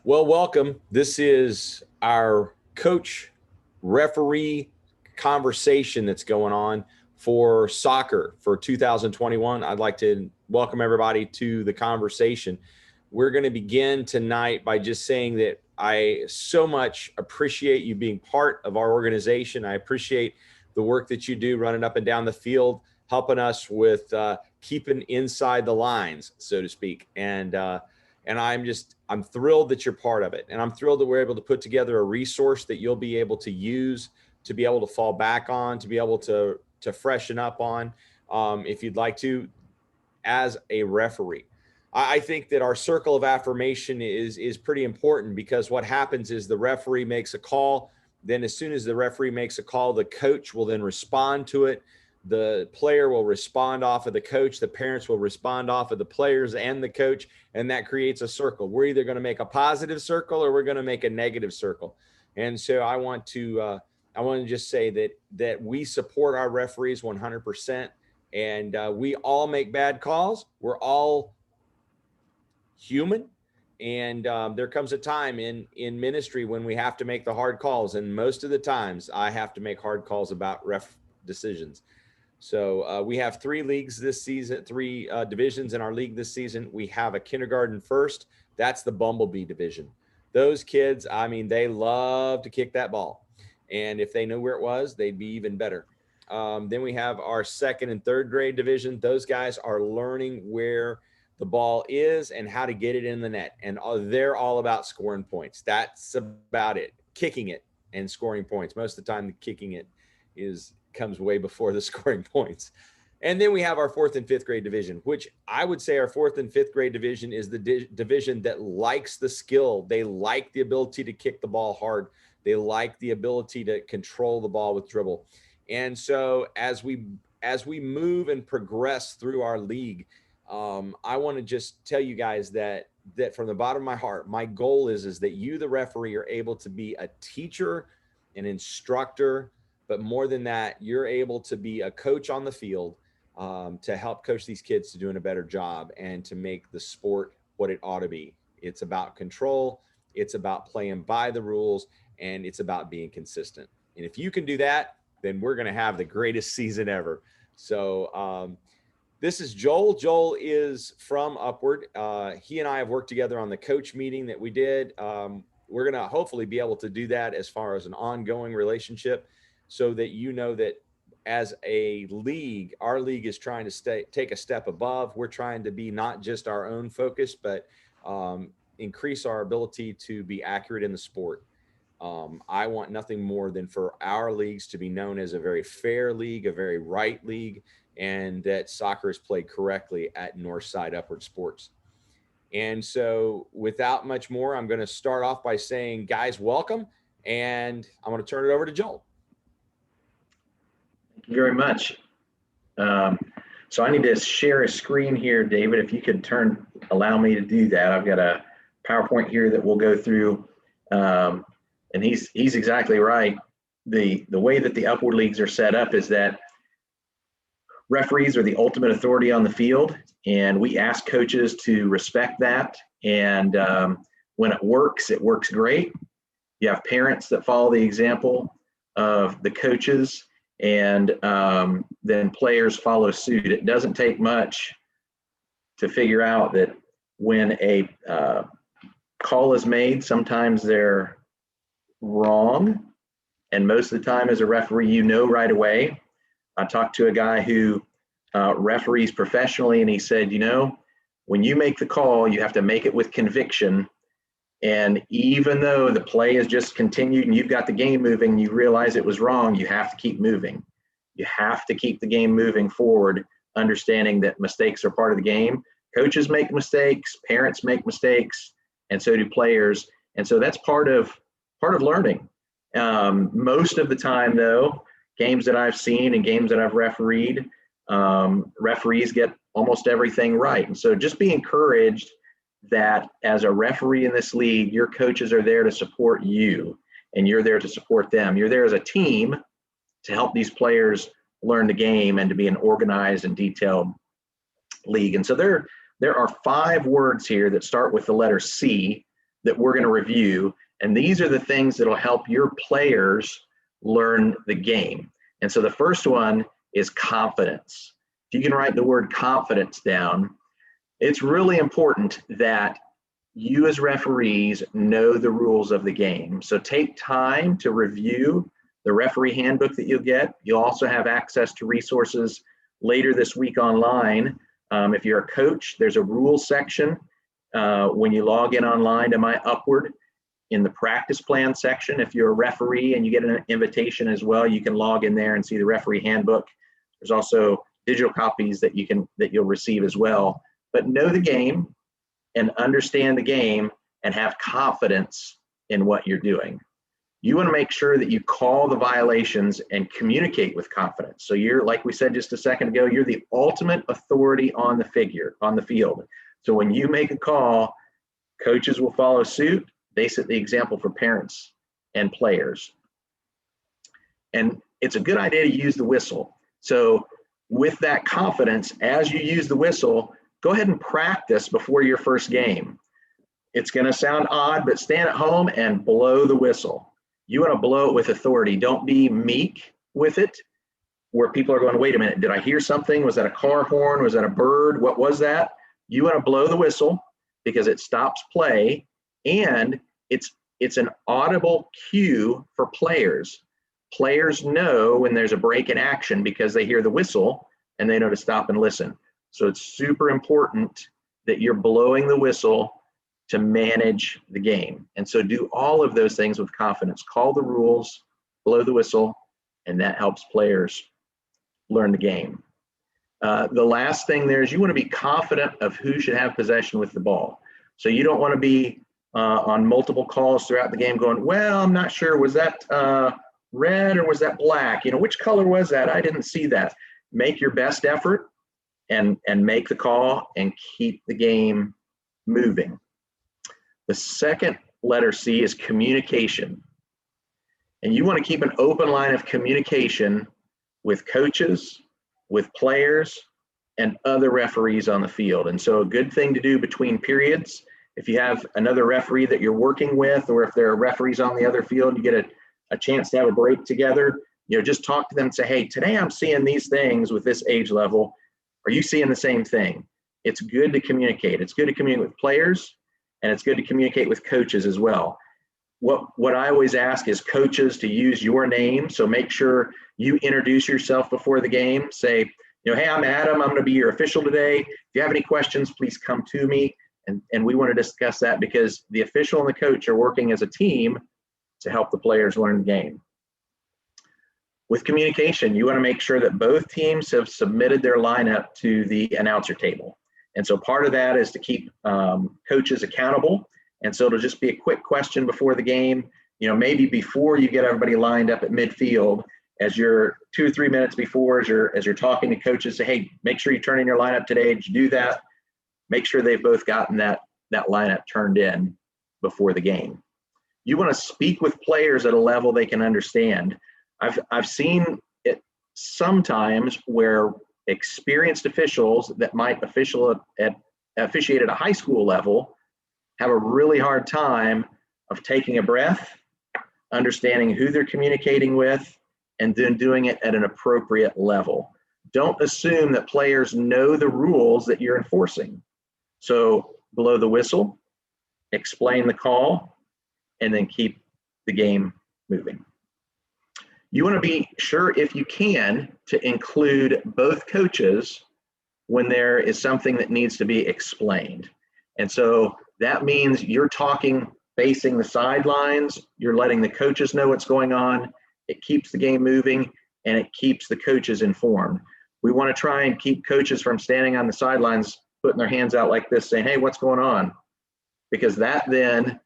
Well, welcome. This is our coach referee conversation that's going on for soccer for 2021. I'd like to welcome everybody to the conversation. We're going to begin tonight by just saying that I so much appreciate you being part of our organization. I appreciate the work that you do running up and down the field, helping us with keeping inside the lines, so to speak. And I'm thrilled that you're part of it. And I'm thrilled that we're able to put together a resource that you'll be able to use, to be able to fall back on, to be able to freshen up on, if you'd like to, as a referee. I think that our circle of affirmation is pretty important, because what happens is the referee makes a call. Then as soon as the referee makes a call, the coach will then respond to it. The player will respond off of the coach. The parents will respond off of the players and the coach. And that creates a circle. We're either going to make a positive circle or we're going to make a negative circle. And so I want to just say that we support our referees 100%. And we all make bad calls. We're all human. And there comes a time in ministry when we have to make the hard calls. And most of the times I have to make hard calls about ref decisions. So we have three leagues this season, three divisions in our league this season. We have a kindergarten first. That's the Bumblebee division. Those kids, I mean, they love to kick that ball. And if they knew where it was, they'd be even better. Then we have our second and third grade division. Those guys are learning where the ball is and how to get it in the net. And they're all about scoring points. That's about it. Kicking it and scoring points. Most of the time, the kicking it comes way before the scoring points. And then we have our fourth and fifth grade division, which I would say our fourth and fifth grade division is the division that likes the skill. They like the ability to kick the ball hard. They like the ability to control the ball with dribble. And so as we move and progress through our league, I want to just tell you guys that from the bottom of my heart, my goal is that you, the referee, are able to be a teacher, an instructor, but more than that, you're able to be a coach on the field, to help coach these kids to doing a better job and to make the sport what it ought to be. It's about control. It's about playing by the rules, and it's about being consistent. And if you can do that, then we're going to have the greatest season ever. So this is Joel. Joel is from Upward. He and I have worked together on the coach meeting that we did. We're going to hopefully be able to do that as far as an ongoing relationship, so that you know that as a league, our league is trying to take a step above. We're trying to be not just our own focus, but increase our ability to be accurate in the sport. I want nothing more than for our leagues to be known as a very fair league, a very right league, and that soccer is played correctly at Northside Upward Sports. And so without much more, I'm going to start off by saying, guys, welcome. And I'm going to turn it over to Joel. Thank you very much. So I need to share a screen here, David. If you could allow me to do that. I've got a PowerPoint here that we'll go through. And he's exactly right. The way that the Upward Leagues are set up is that referees are the ultimate authority on the field, and we ask coaches to respect that. And when it works great. You have parents that follow the example of the coaches, and then players follow suit. It doesn't take much to figure out that when a call is made, sometimes they're wrong, and most of the time as a referee, you know right away. I talked to a guy who referees professionally, and he said, when you make the call, you have to make it with conviction. And even though the play has just continued and you've got the game moving, you realize it was wrong, you have to keep moving. You have to keep the game moving forward, understanding that mistakes are part of the game. Coaches make mistakes, parents make mistakes, and so do players. And so that's part of learning. Most of the time, though, games that I've seen and games that I've refereed, referees get almost everything right. And so just be encouraged that as a referee in this league, your coaches are there to support you, and you're there to support them. You're there as a team to help these players learn the game and to be an organized and detailed league. And so there are 5 words here that start with the letter C that we're going to review. And these are the things that will help your players learn the game. And so the first one is confidence. If you can write the word confidence down, it's really important that you as referees know the rules of the game. So take time to review the referee handbook that you'll get. You'll also have access to resources later this week online. If you're a coach, there's a rules section when you log in online to SGUpward. In the practice plan section, if you're a referee and you get an invitation as well, you can log in there and see the referee handbook. There's also digital copies that you'll receive as well. But know the game and understand the game and have confidence in what you're doing. You want to make sure that you call the violations and communicate with confidence. So you're, like we said just a second ago, you're the ultimate authority on the field. So when you make a call, coaches will follow suit. They set the example for parents and players. And it's a good idea to use the whistle. So with that confidence, as you use the whistle, go ahead and practice before your first game. It's going to sound odd, but stand at home and blow the whistle. You want to blow it with authority. Don't be meek with it, where people are going, wait a minute, did I hear something? Was that a car horn? Was that a bird? What was that? You want to blow the whistle because it stops play, and it's an audible cue for players. Players know when there's a break in action because they hear the whistle and they know to stop and listen. So it's super important that you're blowing the whistle to manage the game. And so do all of those things with confidence. Call the rules, blow the whistle, and that helps players learn the game. The last thing there is you want to be confident of who should have possession with the ball. So you don't want to be on multiple calls throughout the game going, well, I'm not sure, was that red or was that black? You know, which color was that? I didn't see that. Make your best effort and make the call and keep the game moving. The second letter C is communication. And you want to keep an open line of communication with coaches, with players, and other referees on the field. And so a good thing to do between periods, if you have another referee that you're working with, or if there are referees on the other field, you get a chance to have a break together, you know, just talk to them and say, hey, today I'm seeing these things with this age level. Are you seeing the same thing? It's good to communicate. It's good to communicate with players, and it's good to communicate with coaches as well. What I always ask is coaches to use your name. So make sure you introduce yourself before the game. Say, you know, hey, I'm Adam. I'm going to be your official today. If you have any questions, please come to me. And we want to discuss that because the official and the coach are working as a team to help the players learn the game. With communication, you want to make sure that both teams have submitted their lineup to the announcer table. And so part of that is to keep coaches accountable. And so it'll just be a quick question before the game, you know, maybe before you get everybody lined up at midfield, as you're 2 or 3 minutes before, as you're talking to coaches, say, hey, make sure you turn in your lineup today. Did you do that? Make sure they've both gotten that lineup turned in before the game. You want to speak with players at a level they can understand. I've seen it sometimes where experienced officials that might officiate at a high school level have a really hard time of taking a breath, understanding who they're communicating with, and then doing it at an appropriate level. Don't assume that players know the rules that you're enforcing. So blow the whistle, explain the call, and then keep the game moving. You want to be sure, if you can, to include both coaches when there is something that needs to be explained. And so that means you're talking facing the sidelines, you're letting the coaches know what's going on, it keeps the game moving, and it keeps the coaches informed. We want to try and keep coaches from standing on the sidelines, putting their hands out like this, saying, hey, what's going on? Because that then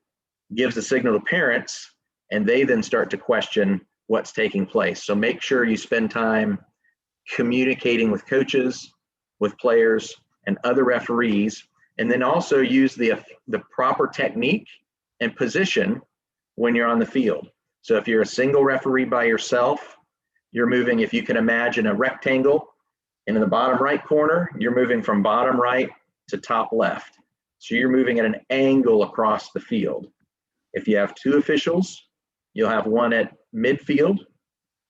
gives a signal to parents, and they then start to question what's taking place. So make sure you spend time communicating with coaches, with players, and other referees, and then also use the proper technique and position when you're on the field. So if you're a single referee by yourself, you're moving, if you can imagine a rectangle, and in the bottom right corner, you're moving from bottom right to top left. So you're moving at an angle across the field. If you have two officials, you'll have one at midfield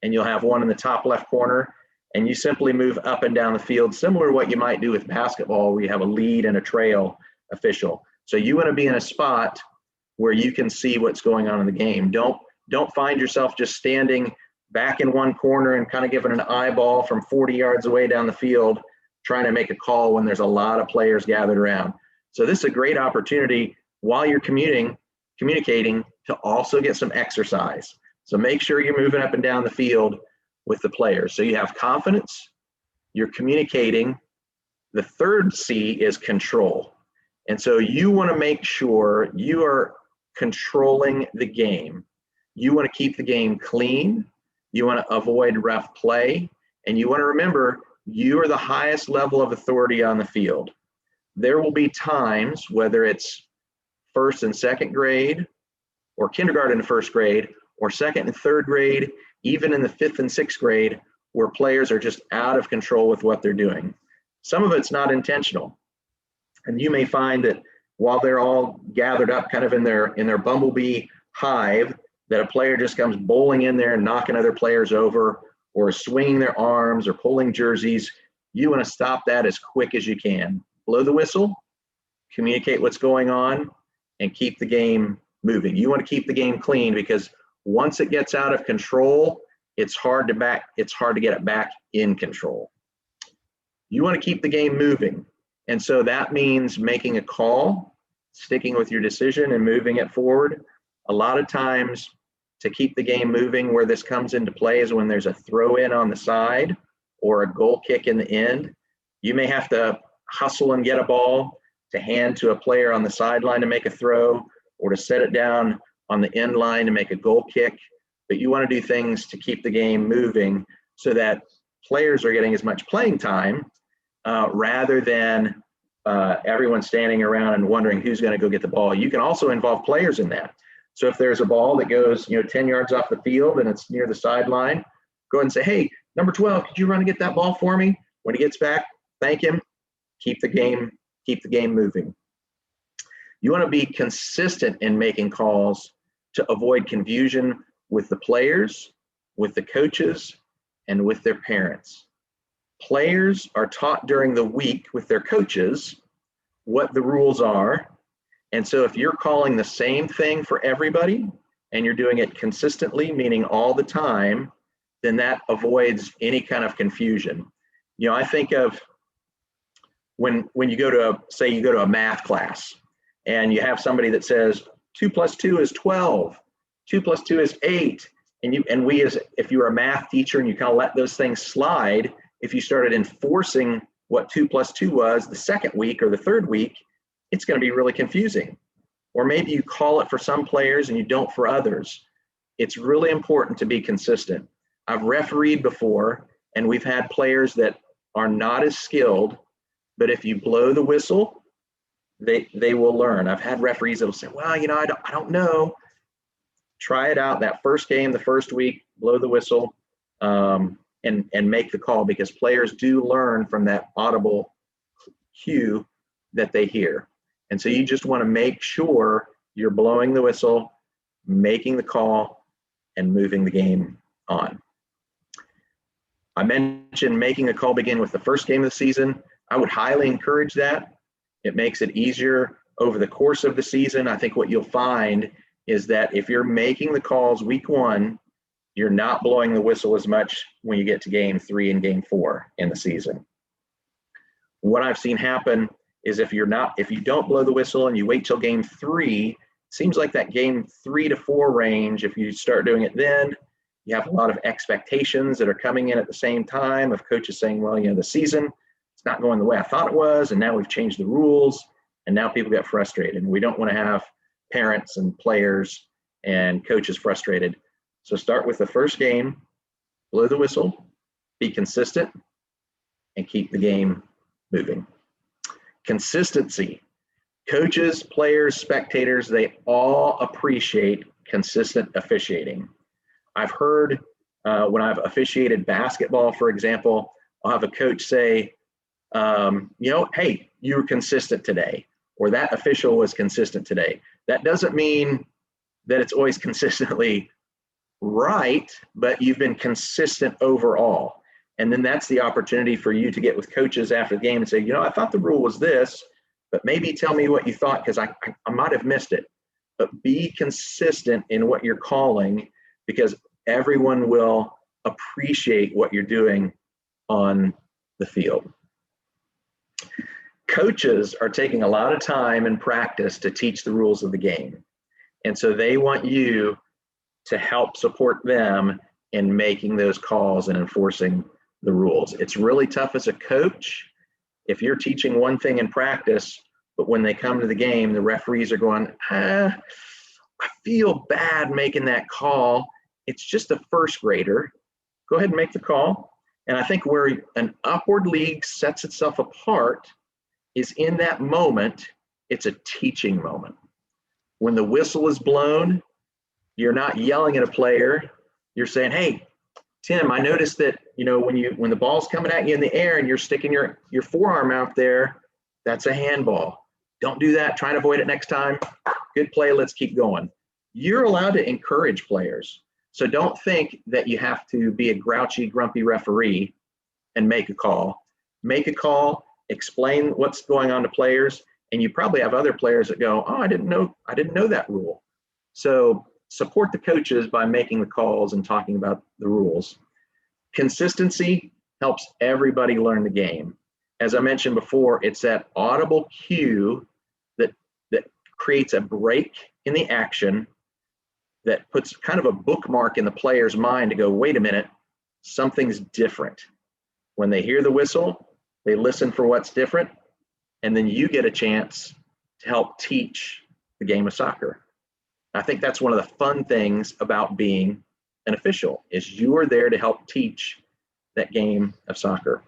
and you'll have one in the top left corner, and you simply move up and down the field, similar to what you might do with basketball where you have a lead and a trail official. So you want to be in a spot where you can see what's going on in the game. Don't find yourself just standing back in one corner and kind of giving an eyeball from 40 yards away down the field, trying to make a call when there's a lot of players gathered around. So this is a great opportunity while you're communicating to also get some exercise. So make sure you're moving up and down the field with the players. So you have confidence, you're communicating. The third C is control. And so you want to make sure you are controlling the game. You want to keep the game clean. You want to avoid rough play. And you want to remember, you are the highest level of authority on the field. There will be times, whether it's first and second grade, or kindergarten and first grade, or second and third grade, even in the fifth and sixth grade, where players are just out of control with what they're doing. Some of it's not intentional. And you may find that while they're all gathered up kind of in their bumblebee hive, that a player just comes bowling in there and knocking other players over, or swinging their arms or pulling jerseys. You want to stop that as quick as you can. Blow the whistle, communicate what's going on, and keep the game moving. You want to keep the game clean, because once it gets out of control, it's hard to get it back in control. You want to keep the game moving. And so that means making a call, sticking with your decision and moving it forward. A lot of times, to keep the game moving, where this comes into play is when there's a throw in on the side or a goal kick in the end. You may have to hustle and get a ball to hand to a player on the sideline to make a throw, or to set it down on the end line to make a goal kick. But you want to do things to keep the game moving so that players are getting as much playing time rather than everyone standing around and wondering who's going to go get the ball. You can also involve players in that. So if there's a ball that goes 10 yards off the field and it's near the sideline, go ahead and say, hey, number 12, could you run and get that ball for me? When he gets back, thank him. Keep the game moving. You want to be consistent in making calls to avoid confusion with the players, with the coaches, and with their parents. Players are taught during the week with their coaches what the rules are. And so if you're calling the same thing for everybody and you're doing it consistently, meaning all the time, then that avoids any kind of confusion. I think of when you go to a math class and you have somebody that says 2 + 2 is 12, 2 + 2 is 8. If you're a math teacher and you kind of let those things slide, if you started enforcing what 2 + 2 was the second week or the third week, it's going to be really confusing. Or maybe you call it for some players and you don't for others. It's really important to be consistent. I've refereed before, and we've had players that are not as skilled, but if you blow the whistle, they will learn. I've had referees that will say, well, I don't know. Try it out that first game, the first week, blow the whistle, and make the call, because players do learn from that audible cue that they hear. And so you just want to make sure you're blowing the whistle, making the call, and moving the game on. I mentioned making a call begin with the first game of the season. I would highly encourage that. It makes it easier over the course of the season. I think what you'll find is that if you're making the calls week 1, you're not blowing the whistle as much when you get to game 3 and game 4 in the season. What I've seen happen is if you don't blow the whistle and you wait till game 3, it seems like that game 3 to 4 range, if you start doing it then, you have a lot of expectations that are coming in at the same time of coaches saying, well, the season, it's not going the way I thought it was, and now we've changed the rules, and now people get frustrated. And we don't want to have parents and players and coaches frustrated. So start with the first game, blow the whistle, be consistent, and keep the game moving. Consistency. Coaches, players, spectators, they all appreciate consistent officiating. I've heard when I've officiated basketball, for example, I'll have a coach say, hey, you were consistent today, or that official was consistent today. That doesn't mean that it's always consistently right, but you've been consistent overall. And then that's the opportunity for you to get with coaches after the game and say, you know, I thought the rule was this, but maybe tell me what you thought, because I might have missed it. But be consistent in what you're calling, because everyone will appreciate what you're doing on the field. Coaches are taking a lot of time and practice to teach the rules of the game. And so they want you to help support them in making those calls and enforcing the rules. It's really tough as a coach if you're teaching one thing in practice, but when they come to the game, the referees are going, I feel bad making that call. It's just a first grader. Go ahead and make the call. And I think where an Upward league sets itself apart is in that moment. It's a teaching moment. When the whistle is blown, you're not yelling at a player. You're saying, hey, Tim, I noticed that, you know, when the ball's coming at you in the air and you're sticking your forearm out there, that's a handball. Don't do that. Try to avoid it next time. Good play. Let's keep going. You're allowed to encourage players. So don't think that you have to be a grouchy, grumpy referee and make a call. Make a call, explain what's going on to players, and you probably have other players that go, oh, I didn't know that rule. So support the coaches by making the calls and talking about the rules. Consistency helps everybody learn the game. As I mentioned before, it's that audible cue that creates a break in the action that puts kind of a bookmark in the player's mind to go, wait a minute, something's different. When they hear the whistle, they listen for what's different, and then you get a chance to help teach the game of soccer. I think that's one of the fun things about being an official, is you are there to help teach that game of soccer.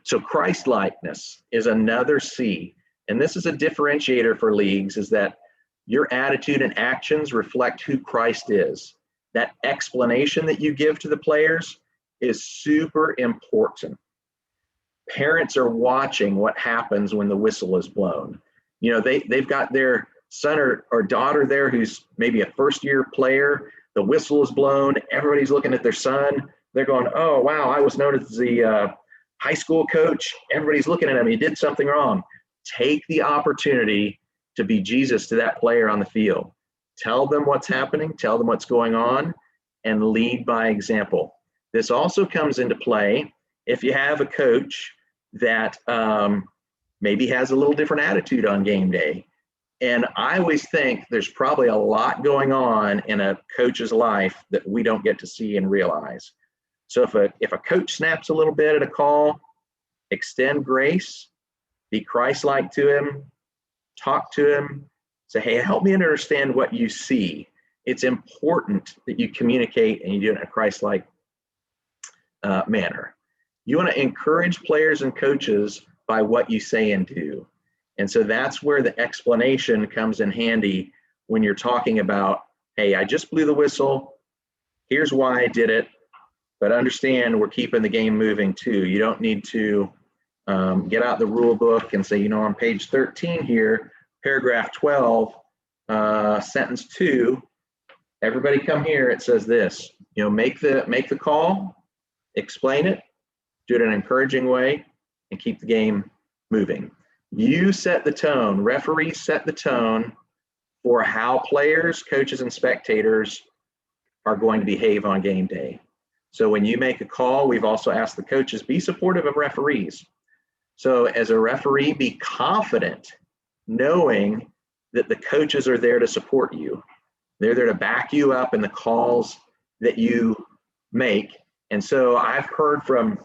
So Christ-likeness is another C, and this is a differentiator for leagues, is that your attitude and actions reflect who Christ is. That explanation that you give to the players is super important. Parents are watching what happens when the whistle is blown. You know, they've got their son or daughter there who's maybe a first-year player. The whistle is blown. Everybody's looking at their son. They're going, oh, wow, I was known as the high school coach. Everybody's looking at him. He did something wrong. Take the opportunity to be Jesus to that player on the field. Tell them what's happening. Tell them what's going on, and lead by example. This also comes into play if you have a coach that maybe has a little different attitude on game day. And I always think there's probably a lot going on in a coach's life that we don't get to see and realize. So if a coach snaps a little bit at a call, extend grace, be Christ-like to him, talk to him, say, hey, help me understand what you see. It's important that you communicate and you do it in a Christ-like manner. You want to encourage players and coaches by what you say and do. And so that's where the explanation comes in handy when you're talking about, hey, I just blew the whistle. Here's why I did it. But understand we're keeping the game moving too. You don't need to get out the rule book and say, you know, on page 13 here, paragraph 12, sentence 2, everybody come here, it says this, you know, make the call, explain it, do it in an encouraging way, and keep the game moving. You set the tone, referees set the tone for how players, coaches, and spectators are going to behave on game day. So when you make a call, we've also asked the coaches, be supportive of referees. So as a referee, be confident knowing that the coaches are there to support you. They're there to back you up in the calls that you make. And so I've heard from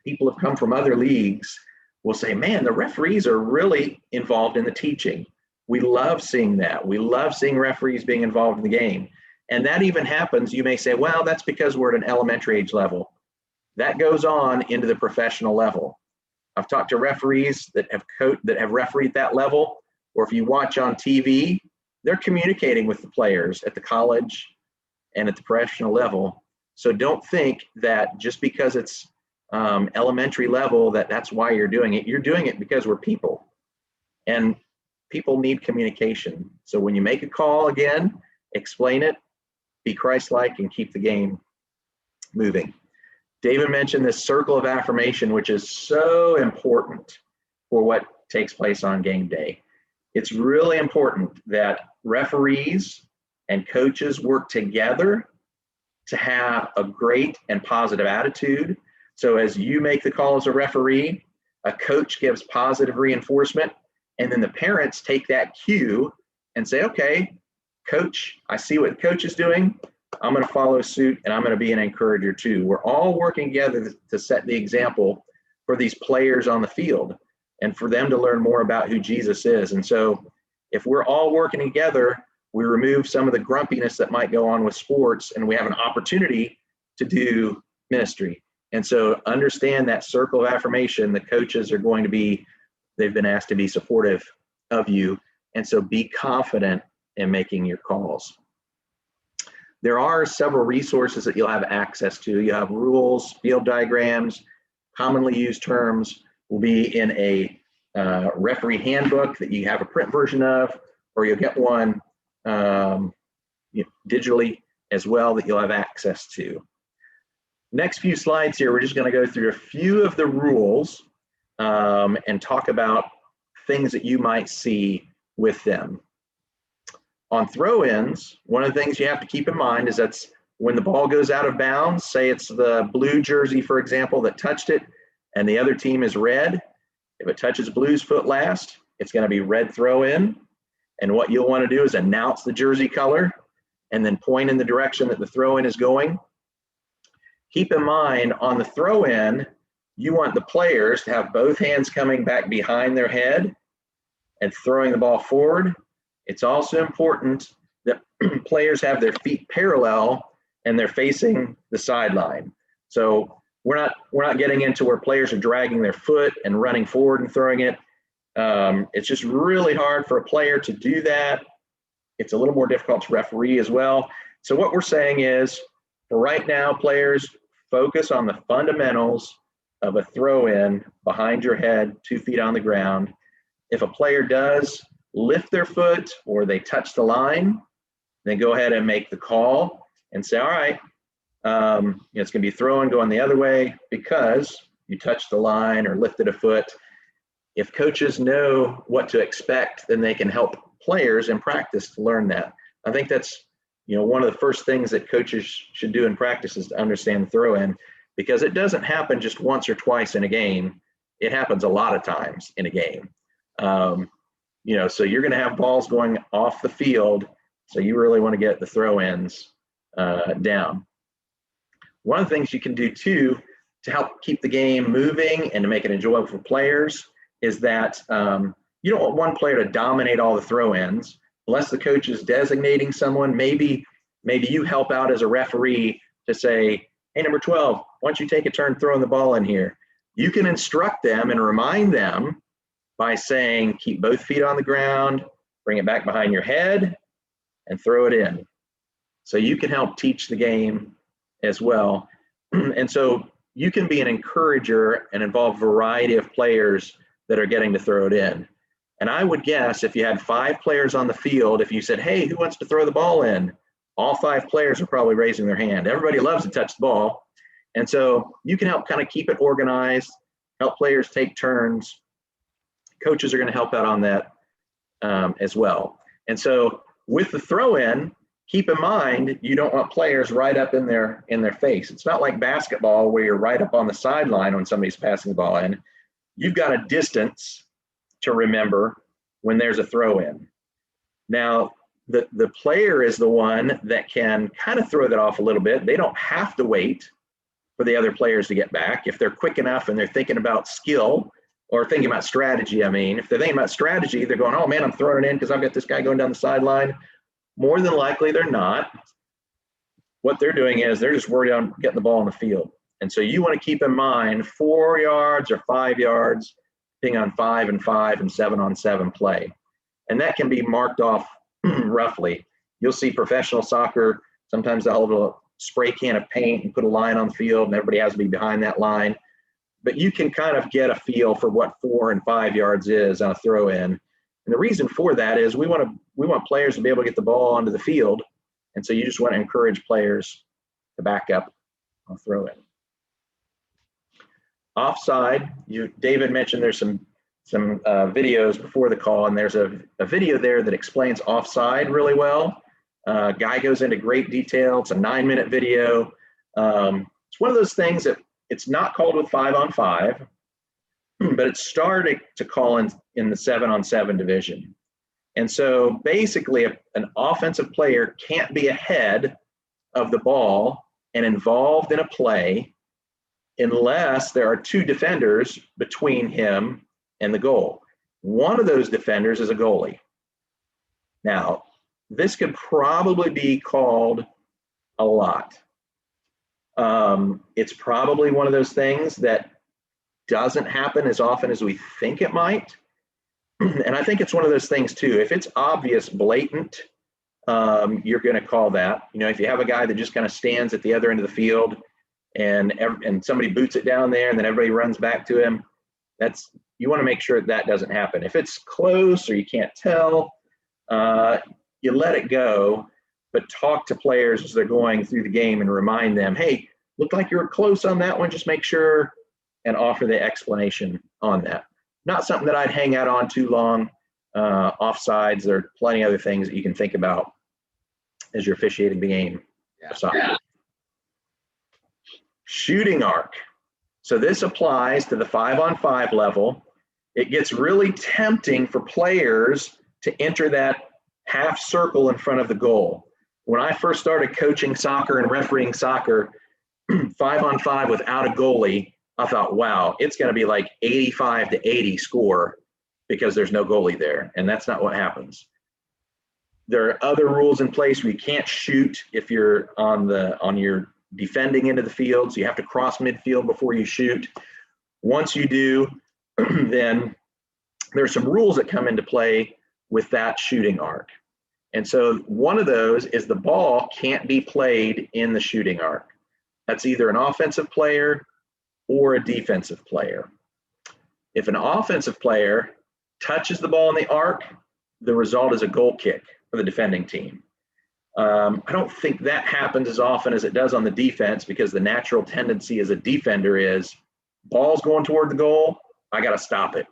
people who have come from other leagues will say, man, the referees are really involved in the teaching. We love seeing that. We love seeing referees being involved in the game. And that even happens, you may say, well, that's because we're at an elementary age level. That goes on into the professional level. I've talked to referees that have refereed that level, or if you watch on TV, they're communicating with the players at the college and at the professional level. So don't think that just because it's elementary level that's why you're doing it. You're doing it because we're people. And people need communication. So when you make a call, again, explain it, be Christ-like, and keep the game moving. David mentioned this circle of affirmation, which is so important for what takes place on game day. It's really important that referees and coaches work together to have a great and positive attitude. So as you make the call as a referee, a coach gives positive reinforcement, and then the parents take that cue and say, okay, coach, I see what coach is doing. I'm going to follow suit, and I'm going to be an encourager too. We're all working together to set the example for these players on the field and for them to learn more about who Jesus is. And so if we're all working together, we remove some of the grumpiness that might go on with sports, and we have an opportunity to do ministry. And so understand that circle of affirmation. The coaches are going to be, they've been asked to be supportive of you. And so be confident in making your calls. There are several resources that you'll have access to. You have rules, field diagrams, commonly used terms will be in a referee handbook that you have a print version of, or you'll get one digitally as well that you'll have access to. Next few slides here, we're just going to go through a few of the rules and talk about things that you might see with them. On throw-ins, one of the things you have to keep in mind is that's when the ball goes out of bounds, say it's the blue jersey, for example, that touched it, and the other team is red. If it touches blue's foot last, it's going to be red throw-in. And what you'll want to do is announce the jersey color and then point in the direction that the throw-in is going. Keep in mind, on the throw-in, you want the players to have both hands coming back behind their head and throwing the ball forward. It's also important that players have their feet parallel and they're facing the sideline. So we're not getting into where players are dragging their foot and running forward and throwing it. It's just really hard for a player to do that. It's a little more difficult to referee as well. So what we're saying is, for right now, players, focus on the fundamentals of a throw-in behind your head, 2 feet on the ground. If a player does lift their foot or they touch the line, then go ahead and make the call and say, all right, it's going to be throw-in going the other way because you touched the line or lifted a foot. If coaches know what to expect, then they can help players in practice to learn that. I think that's one of the first things that coaches should do in practice is to understand the throw-in, because it doesn't happen just once or twice in a game. It happens a lot of times in a game. So you're going to have balls going off the field, so you really want to get the throw-ins down. One of the things you can do too to help keep the game moving and to make it enjoyable for players is that you don't want one player to dominate all the throw-ins. Unless the coach is designating someone, maybe you help out as a referee to say, hey, number 12, why don't you take a turn throwing the ball in here? You can instruct them and remind them by saying, keep both feet on the ground, bring it back behind your head, and throw it in. So you can help teach the game as well. And so you can be an encourager and involve a variety of players that are getting to throw it in. And I would guess if you had 5 players on the field, if you said, hey, who wants to throw the ball in? All 5 players are probably raising their hand. Everybody loves to touch the ball. And so you can help kind of keep it organized, help players take turns. Coaches are going to help out on that as well. And so with the throw-in, keep in mind, you don't want players right up in their face. It's not like basketball where you're right up on the sideline when somebody's passing the ball in. You've got a distance to remember when there's a throw-in. Now, the player is the one that can kind of throw that off a little bit. They don't have to wait for the other players to get back. If they're quick enough and they're thinking about skill or thinking about strategy, if they're thinking about strategy, they're going, oh man, I'm throwing it in because I've got this guy going down the sideline. More than likely they're not. What they're doing is they're just worried on getting the ball in the field. And so you want to keep in mind 4 yards or 5 yards, being on 5 and 5 and 7-on-7 play. And that can be marked off roughly. You'll see professional soccer, sometimes they'll hold a spray can of paint and put a line on the field and everybody has to be behind that line. But you can kind of get a feel for what 4 and 5 yards is on a throw-in. And the reason for that is we want players to be able to get the ball onto the field. And so you just want to encourage players to back up on throw in. Offside, David mentioned there's some videos before the call, and there's a video there that explains offside really well. Guy goes into great detail. It's a 9-minute video. It's one of those things that it's not called with 5-on-5, but it's starting to call in the 7-on-7 division. And so basically an offensive player can't be ahead of the ball and involved in a play unless there are 2 defenders between him and the goal. One of those defenders is a goalie. Now, this could probably be called a lot. It's probably one of those things that doesn't happen as often as we think it might. And I think it's one of those things too. If it's obvious, blatant, you're going to call that. You know, if you have a guy that just kind of stands at the other end of the field and somebody boots it down there and then everybody runs back to him, you want to make sure that doesn't happen. If it's close or you can't tell, you let it go, but talk to players as they're going through the game and remind them, hey, looked like you were close on that one, just make sure, and offer the explanation on that. Not something that I'd hang out on too long. Offsides, there are plenty of other things that you can think about as you're officiating the game of soccer. Yeah. Shooting arc. So this applies to the 5-on-5 level. It gets really tempting for players to enter that half circle in front of the goal. When I first started coaching soccer and refereeing soccer, 5-on-5 without a goalie, I thought, wow, it's going to be like 85-80 score because there's no goalie there. And that's not what happens. There are other rules in place where you can't shoot if you're on your defending into the field. So you have to cross midfield before you shoot. Once you do, then there's some rules that come into play with that shooting arc. And so one of those is the ball can't be played in the shooting arc. That's either an offensive player or a defensive player. If an offensive player touches the ball in the arc, the result is a goal kick for the defending team. I don't think that happens as often as it does on the defense, because the natural tendency as a defender is ball's going toward the goal, I got to stop it.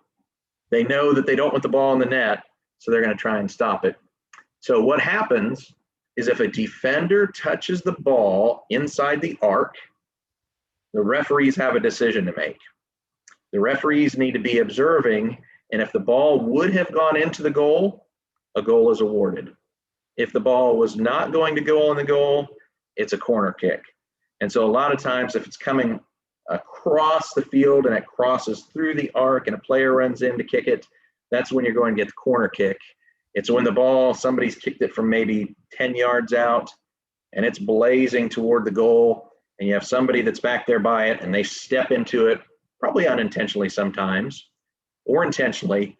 They know that they don't want the ball in the net, so they're going to try and stop it. So what happens is if a defender touches the ball inside the arc, the referees have a decision to make. The referees need to be observing, and if the ball would have gone into the goal, a goal is awarded. If the ball was not going to go on the goal, it's a corner kick. And so a lot of times if it's coming across the field and it crosses through the arc and a player runs in to kick it, that's when you're going to get the corner kick. It's when the ball, somebody's kicked it from maybe 10 yards out and it's blazing toward the goal, and you have somebody that's back there by it and they step into it, probably unintentionally sometimes, or intentionally.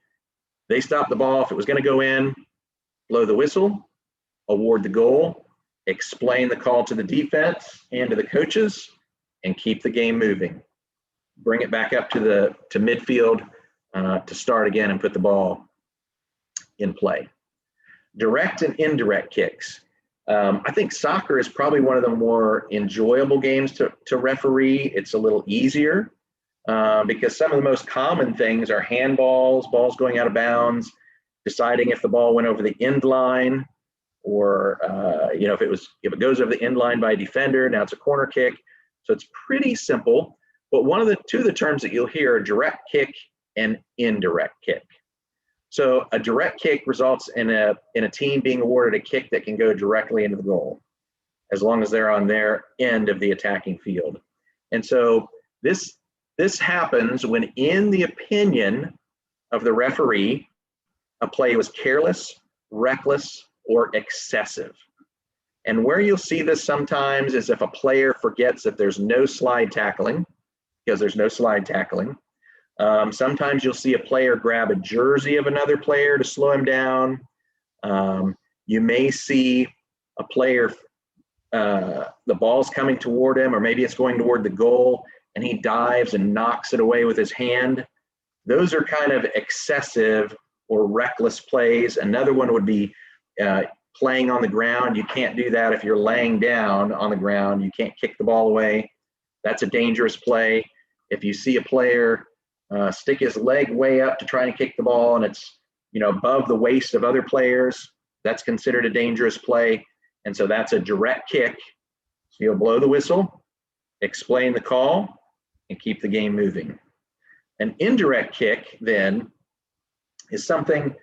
They stop the ball. If it was going to go in, blow the whistle, award the goal, explain the call to the defense and to the coaches, and keep the game moving. Bring it back up to midfield to start again and put the ball in play. Direct and indirect kicks. I think soccer is probably one of the more enjoyable games to referee. It's a little easier because some of the most common things are handballs, balls going out of bounds, deciding if the ball went over the end line, or if it goes over the end line by a defender, now it's a corner kick. So it's pretty simple. But two of the terms that you'll hear are direct kick and indirect kick. So a direct kick results in a team being awarded a kick that can go directly into the goal, as long as they're on their end of the attacking field. And so this happens when, in the opinion of the referee, a play was careless, reckless, or excessive. And where you'll see this sometimes is if a player forgets that there's no slide tackling, because there's no slide tackling. Sometimes you'll see a player grab a jersey of another player to slow him down. You may see a player, the ball's coming toward him, or maybe it's going toward the goal, and he dives and knocks it away with his hand. Those are kind of excessive or reckless plays. Another one would be playing on the ground. You can't do that if you're laying down on the ground. You can't kick the ball away. That's a dangerous play. If you see a player stick his leg way up to try and kick the ball and it's above the waist of other players, that's considered a dangerous play. And so that's a direct kick. So you'll blow the whistle, explain the call, and keep the game moving. An indirect kick then is something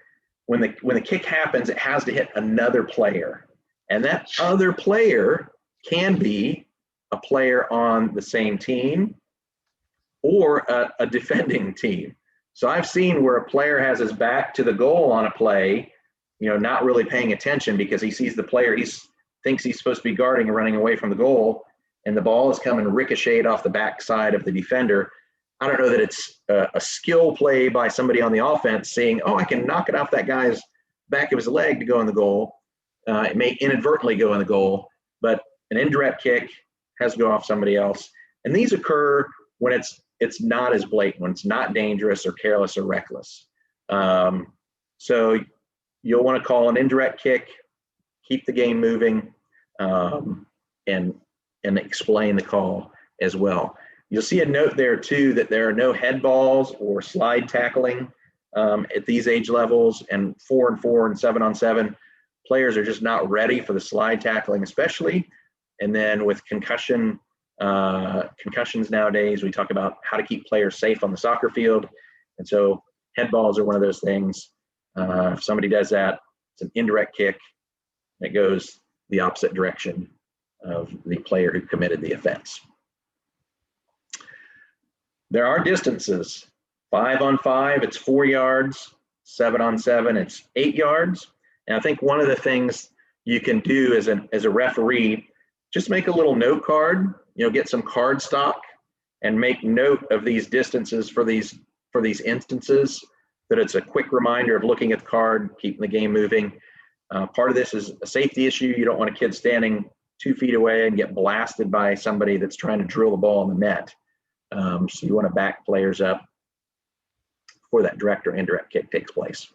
when the kick happens, it has to hit another player. And that other player can be a player on the same team or a defending team. So I've seen where a player has his back to the goal on a play, not really paying attention because he sees the player thinks he's supposed to be guarding and running away from the goal, and the ball is coming ricocheted off the backside of the defender. I don't know that it's a skill play by somebody on the offense saying, oh, I can knock it off that guy's back of his leg to go in the goal. It may inadvertently go in the goal, but an indirect kick has to go off somebody else. And these occur when it's not as blatant, when it's not dangerous or careless or reckless. So you'll want to call an indirect kick, keep the game moving, and explain the call as well. You'll see a note there too that there are no head balls or slide tackling at these age levels, and 4-on-4 and 7-on-7 players are just not ready for the slide tackling, especially. And then with concussions nowadays, we talk about how to keep players safe on the soccer field. And so head balls are one of those things. If somebody does that, it's an indirect kick. It goes the opposite direction of the player who committed the offense. There are distances. 5-on-5, it's 4 yards. 7-on-7, it's 8 yards. And I think one of the things you can do as a referee, just make a little note card, get some card stock and make note of these distances for these instances, that it's a quick reminder of looking at the card, keeping the game moving. Part of this is a safety issue. You don't want a kid standing 2 feet away and get blasted by somebody that's trying to drill the ball in the net. So you want to back players up before that direct or indirect kick takes place.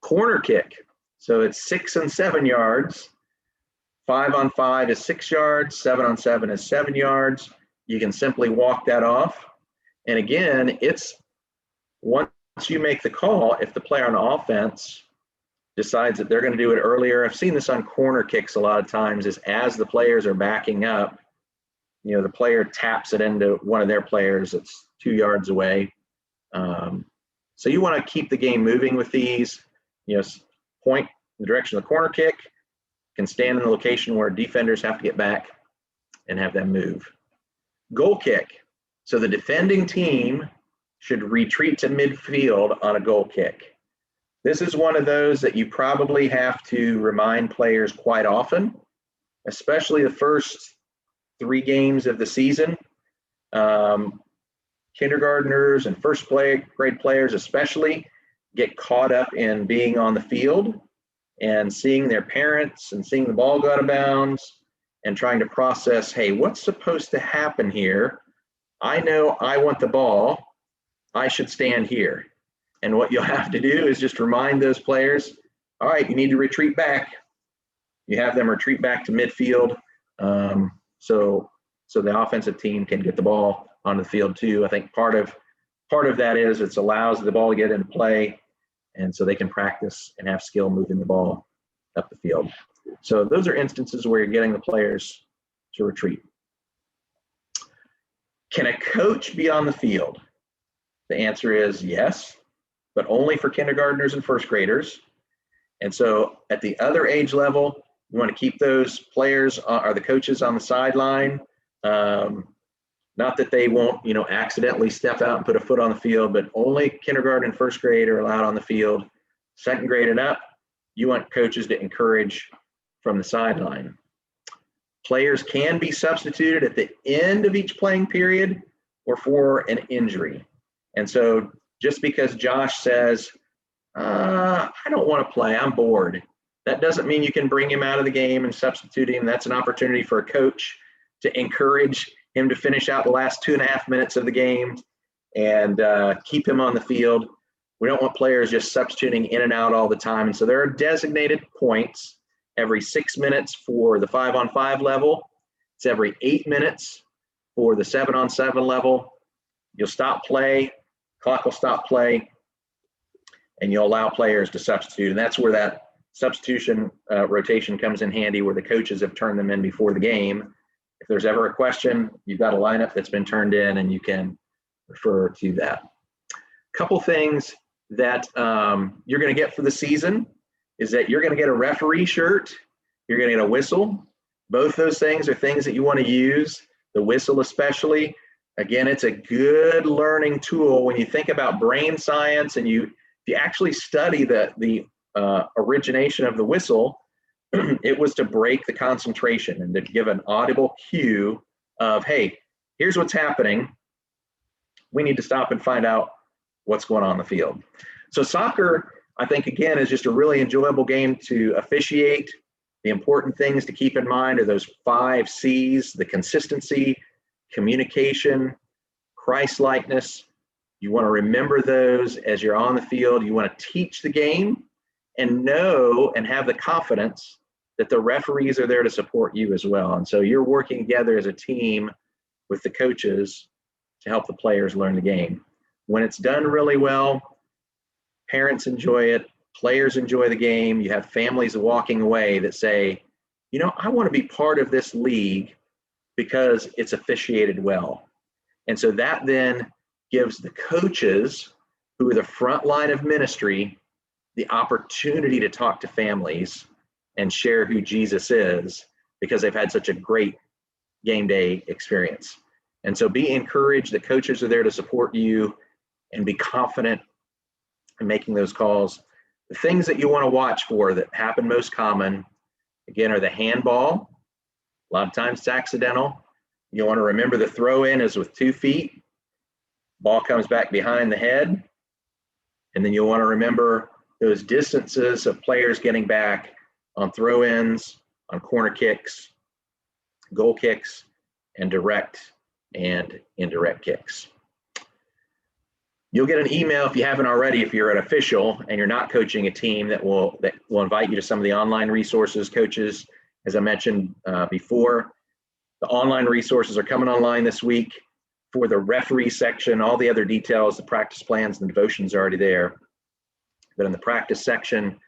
Corner kick. So it's 6 and 7 yards. 5-on-5 is 6 yards. 7-on-7 is 7 yards. You can simply walk that off. And again, it's once you make the call, if the player on offense decides that they're going to do it earlier. I've seen this on corner kicks a lot of times, is as the players are backing up, the player taps it into one of their players that's 2 yards away. So you want to keep the game moving with these. Point in the direction of the corner kick, can stand in the location where defenders have to get back and have them move. Goal kick. So the defending team should retreat to midfield on a goal kick. This is one of those that you probably have to remind players quite often, especially the first 3 games of the season. Kindergartners and first grade players especially get caught up in being on the field and seeing their parents and seeing the ball go out of bounds and trying to process, hey, what's supposed to happen here? I know I want the ball. I should stand here. And what you'll have to do is just remind those players, all right, you need to retreat back. You have them retreat back to midfield. So the offensive team can get the ball on the field too. I think part of that is it allows the ball to get into play, and so they can practice and have skill moving the ball up the field. So those are instances where you're getting the players to retreat. Can a coach be on the field? The answer is yes, but only for kindergartners and first graders. And so at the other age level, you want to keep those players or the coaches on the sideline. Not that they won't, accidentally step out and put a foot on the field, but only kindergarten and first grade are allowed on the field. Second grade and up, you want coaches to encourage from the sideline. Players can be substituted at the end of each playing period or for an injury. And so just because Josh says, I don't want to play, I'm bored, that doesn't mean you can bring him out of the game and substitute him. That's an opportunity for a coach to encourage him to finish out the last 2.5 minutes of the game and keep him on the field We don't want players just substituting in and out all the time. And so there are designated points every 6 minutes for the 5-on-5 level. It's every 8 minutes for the 7-on-7 level. You'll stop play, clock will stop play, and you'll allow players to substitute. And that's where that substitution rotation comes in handy, where the coaches have turned them in before the game. If there's ever a question, you've got a lineup that's been turned in, and you can refer to that. A couple things that you're going to get for the season is that you're going to get a referee shirt. You're going to get a whistle. Both those things are things that you want to use. The whistle especially. Again, it's a good learning tool when you think about brain science, and if you actually study the origination of the whistle. It was to break the concentration and to give an audible cue of, hey, here's what's happening. We need to stop and find out what's going on in the field. So soccer, I think, again, is just a really enjoyable game to officiate. The important things to keep in mind are those 5 C's: the consistency, communication, Christ-likeness. You want to remember those as you're on the field. You want to teach the game and know and have the confidence that the referees are there to support you as well. And so you're working together as a team with the coaches to help the players learn the game. When it's done really well, parents enjoy it, players enjoy the game. You have families walking away that say, you know, I want to be part of this league because it's officiated well. And so that then gives the coaches, who are the front line of ministry, the opportunity to talk to families and share who Jesus is, because they've had such a great game day experience. And so be encouraged that coaches are there to support you, and be confident in making those calls. The things that you want to watch for that happen most common, again, are the handball. A lot of times it's accidental. You want to remember the throw in is with 2 feet. Ball comes back behind the head. And then you'll want to remember those distances of players getting back on throw-ins, on corner kicks, goal kicks, and direct and indirect kicks. You'll get an email, if you haven't already, if you're an official and you're not coaching a team, that will invite you to some of the online resources. Coaches, as I mentioned before, the online resources are coming online this week for the referee section. All the other details, the practice plans and the devotions are already there. But in the practice section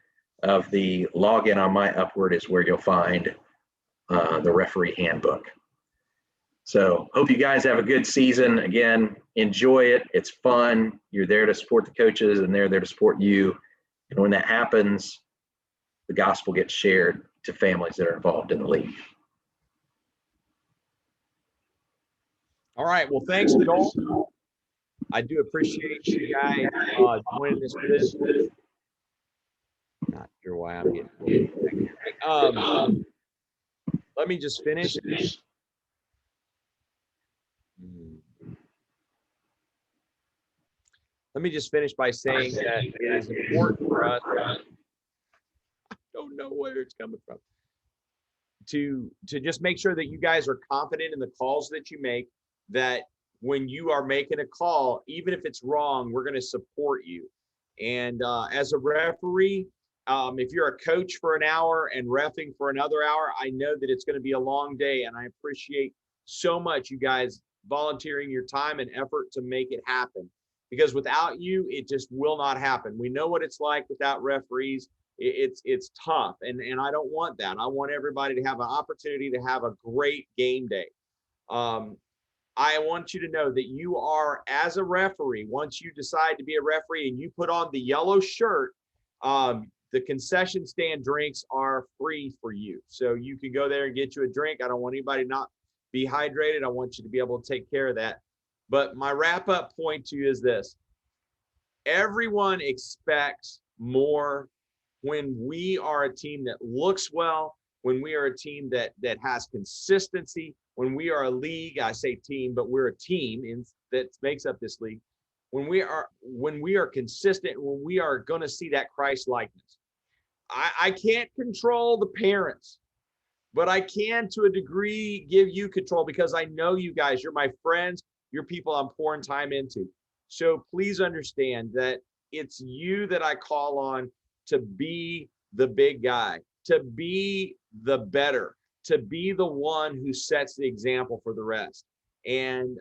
of the login on SGUpward is where you'll find the referee handbook. So hope you guys have a good season. Again, enjoy it. It's fun. You're there to support the coaches, and they're there to support you. And when that happens, the gospel gets shared to families that are involved in the league. All right. Well, thanks, Joel. I do appreciate you guys joining us for this. Not sure why I'm getting. Let me just finish. Let me just finish by saying that it is important for us. I don't know where it's coming from. To just make sure that you guys are confident in the calls that you make, that when you are making a call, even if it's wrong, we're going to support you. And as a referee, if you're a coach for an hour and reffing for another hour, I know that it's going to be a long day, and I appreciate so much you guys volunteering your time and effort to make it happen, because without you, it just will not happen. We know what it's like without referees. It's tough, and I don't want that. I want everybody to have an opportunity to have a great game day. I want you to know that you are, as a referee, once you decide to be a referee and you put on the yellow shirt, the concession stand drinks are free for you. So you can go there and get you a drink. I don't want anybody not be hydrated. I want you to be able to take care of that. But my wrap-up point to you is this. Everyone expects more when we are a team that looks well, when we are a team that has consistency, when we are a league. I say team, but we're a team that makes up this league. When we are consistent, when we are going to see that Christ likeness. I can't control the parents, but I can, to a degree, give you control, because I know you guys. You're my friends. You're people I'm pouring time into. So please understand that it's you that I call on to be the big guy, to be the better, to be the one who sets the example for the rest. And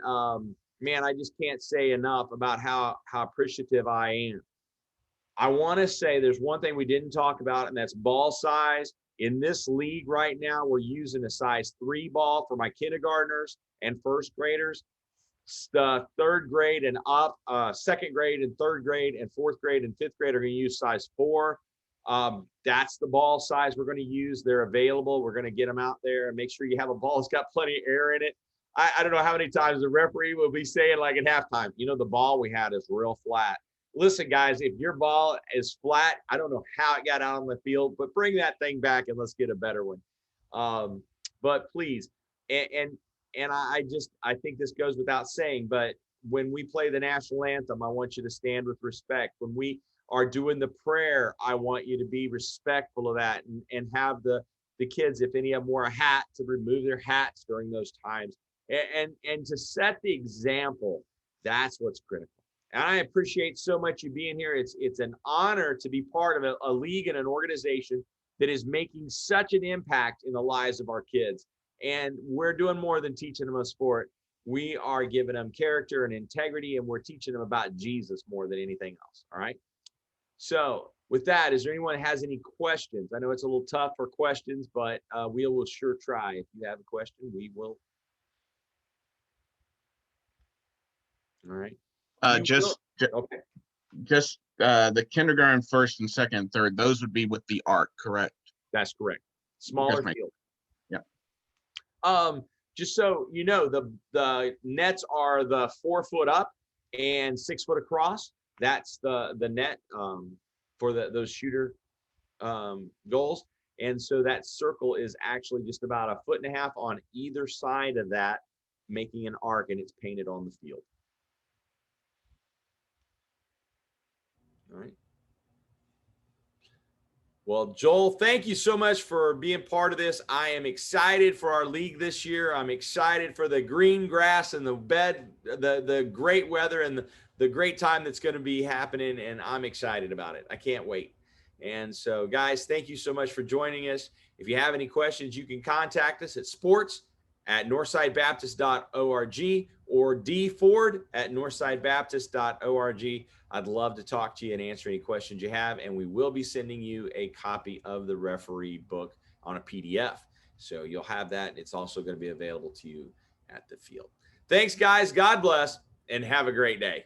man, I just can't say enough about how appreciative I am. I want to say there's one thing we didn't talk about, and that's ball size. In this league right now, we're using a size 3 ball for my kindergartners and first graders. The third grade and up, second grade and third grade and fourth grade and fifth grade are going to use size 4. That's the ball size we're going to use. They're available. We're going to get them out there and make sure you have a ball that's got plenty of air in it. I don't know how many times the referee will be saying, like, at halftime, the ball we had is real flat. Listen, guys, if your ball is flat, I don't know how it got out on the field, but bring that thing back and let's get a better one. But please, and I think this goes without saying, but when we play the national anthem, I want you to stand with respect. When we are doing the prayer, I want you to be respectful of that and have the kids, if any of them wore a hat, to remove their hats during those times and to set the example. That's what's critical. And I appreciate so much you being here. It's an honor to be part of a league and an organization that is making such an impact in the lives of our kids. And we're doing more than teaching them a sport. We are giving them character and integrity, and we're teaching them about Jesus more than anything else. All right. So with that, is there anyone that has any questions? I know it's a little tough for questions, but we will sure try. If you have a question, we will. All right. Just the kindergarten, first and second and third, those would be with the arc, correct? That's correct. Smaller field. Yeah. Just so you know, the nets are the 4 foot up and 6 foot across. That's the net for those shooter goals. And so that circle is actually just about 1.5 feet on either side of that, making an arc, and it's painted on the field. All right. Well, Joel, thank you so much for being part of this. I am excited for our league this year. I'm excited for the green grass and the bed, the great weather and the great time that's going to be happening. And I'm excited about it. I can't wait. And so, guys, thank you so much for joining us. If you have any questions, you can contact us at sports@northsidebaptist.org or dford@northsidebaptist.org. I'd love to talk to you and answer any questions you have, and we will be sending you a copy of the referee book on a PDF. So you'll have that. It's also going to be available to you at the field. Thanks, guys. God bless, and have a great day.